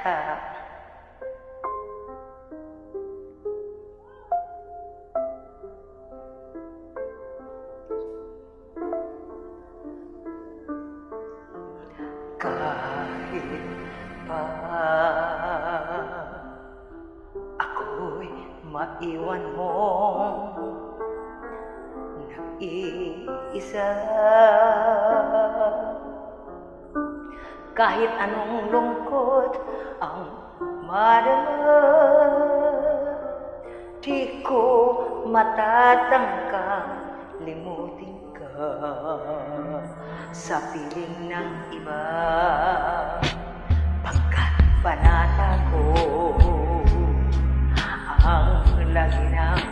panata. Kahit pa ako'y maiwan mo nag-iisa, kahit anong lungkot ang madama, di ko matatangkang limutin ka sa piling ng iba. Pagkat panata ko ang lagi nang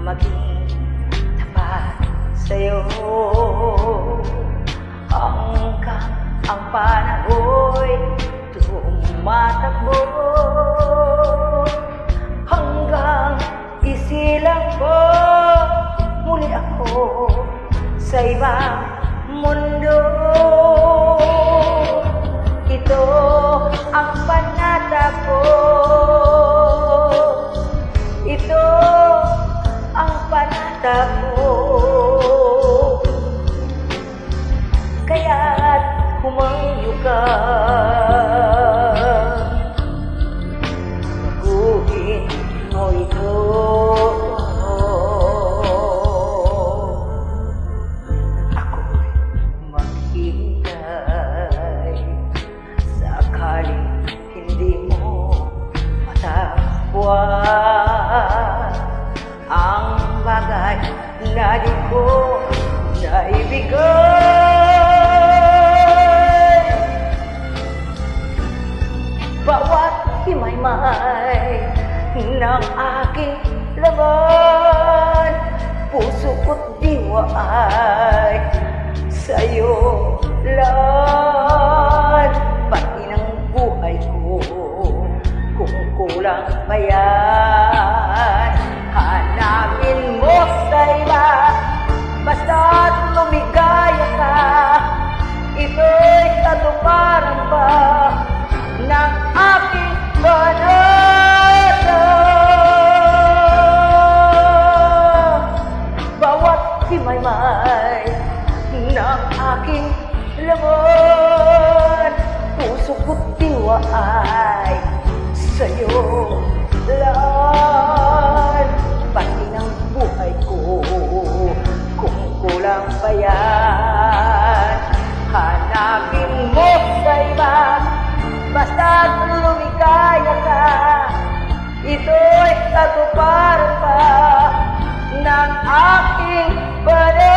maging tapat sa'yo, hanggang ang panahoy tumatakbo, hanggang isilang ko muli ako sa ibang mundo. Ito ang panata ko, ito ang panata ko, kaya't humayo ka, baguhin mo ito. Ako'y maghihintay sakaling hindi mo matakbuhan ang bagay na di ko naibigay. Bawat himay-may ng aking laman, puso ko't diwa ay sa'yo lang. Pati ng buhay ko, kung kulang pa yan, hanapin mo sa iba, basta't lumigaya ka. Ito'y katuparan ba ng aking panata? Bawat himay-may ng aking laman, puso ko't diwa ay sa'yo lang. Pati ng buhay ko, kung kulang pa yan, hanapin mo sa iba, basta't lumigaya ka. Ito'y katuparan pa ng aking panata.